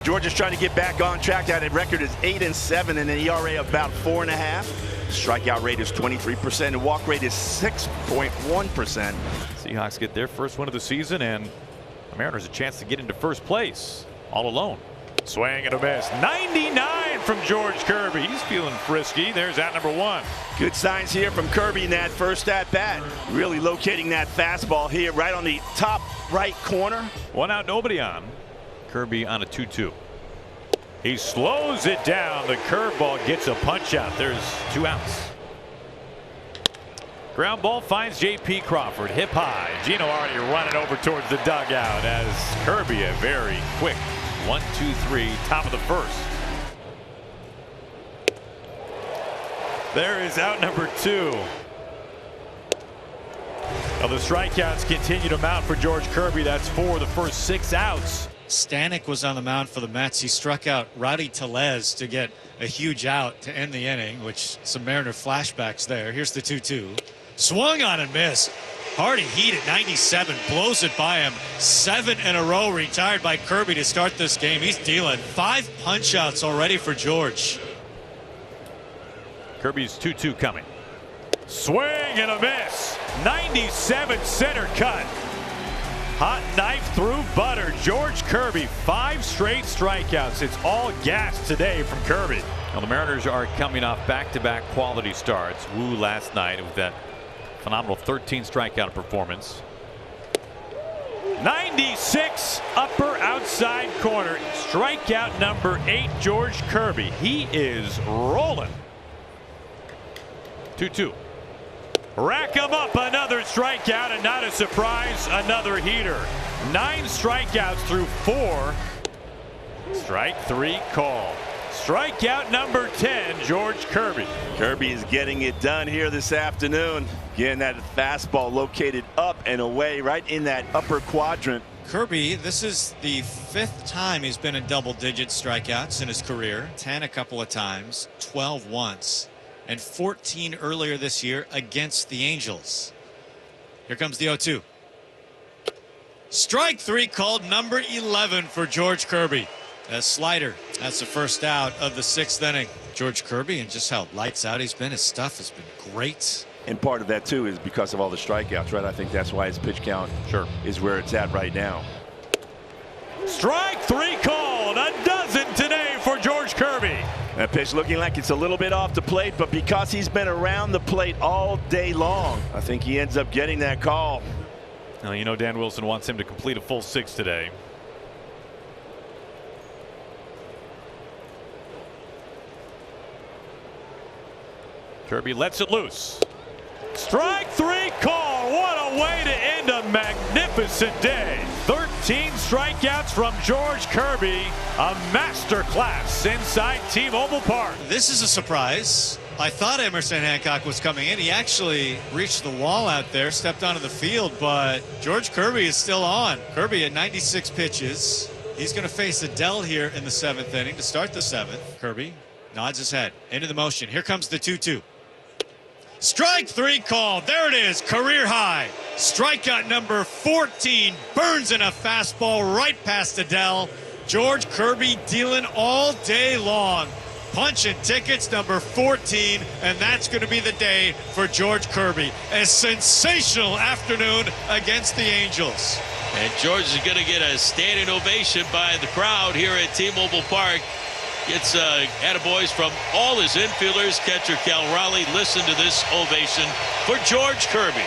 George is trying to get back on track. That record is 8-7 and an ERA of about 4.5. Strikeout rate is 23% and walk rate is 6.1%. Seahawks get their first win of the season, and the Mariners a chance to get into first place all alone. Swing and a miss. 99 from George Kirby. He's feeling frisky. There's out number 1. Good signs here from Kirby in that first at bat. Really locating that fastball here right on the top right corner. 1 out, nobody on. Kirby on a 2-2. He slows it down. The curveball gets a punch out. There's 2 outs. Ground ball finds J.P. Crawford. Hip high. Gino already running over towards the dugout as Kirby a very quick 1-2-3 top of the first. There is out number 2. Well, the strikeouts continue to mount for George Kirby. That's 4 of the first 6 outs. Stanek was on the mound for the Mets. He struck out Rowdy Tellez to get a huge out to end the inning, which some Mariner flashbacks there. Here's the 2-2. Swung on and missed. Hardy heat at 97, blows it by him. 7 in a row retired by Kirby to start this game. He's dealing 5 punch outs already for George. Kirby's 2-2 coming. Swing and a miss. 97 center cut. Hot knife through butter. George Kirby, 5 straight strikeouts. It's all gas today from Kirby. Now the Mariners are coming off back-to-back quality starts. Woo last night with that phenomenal 13 strikeout performance. 96 upper outside corner. Strikeout number 8, George Kirby. He is rolling. 2-2. Rack him up, another strikeout, and not a surprise, another heater. 9 strikeouts through 4. Strike 3 call. Strikeout number 10, George Kirby. Kirby is getting it done here this afternoon. Again, that fastball located up and away right in that upper quadrant. Kirby, this is the 5th time he's been in double-digit strikeouts in his career. 10 a couple of times, 12 once, and 14 earlier this year against the Angels. Here comes the 0-2. Strike 3 called, number 11 for George Kirby. A slider. That's the first out of the 6th inning. George Kirby, and just how lights out he's been. His stuff has been great. And part of that too is because of all the strikeouts, right? I think that's why his pitch count is where it's at right now. Strike 3 called. A dozen today for George Kirby. That pitch looking like it's a little bit off the plate, but because he's been around the plate all day long, I think he ends up getting that call. Now, you know Dan Wilson wants him to complete a full 6 today. Kirby lets it loose. Strike 3 call. What a way to end a magnificent day. 13 strikeouts from George Kirby. A masterclass inside T-Mobile Park. This is a surprise. I thought Emerson Hancock was coming in. He actually reached the wall out there, stepped onto the field, but George Kirby is still on. Kirby at 96 pitches. He's going to face Adele here in the 7th inning to start the 7th. Kirby nods his head into the motion. Here comes the 2-2. Strike 3 called. There it is. Career high. Strikeout number 14. Burns in a fastball right past Adele. George Kirby dealing all day long. Punching tickets number 14. And that's going to be the day for George Kirby. A sensational afternoon against the Angels. And George is going to get a standing ovation by the crowd here at T-Mobile Park. Gets attaboys from all his infielders. Catcher Cal Raleigh. Listen to this ovation for George Kirby.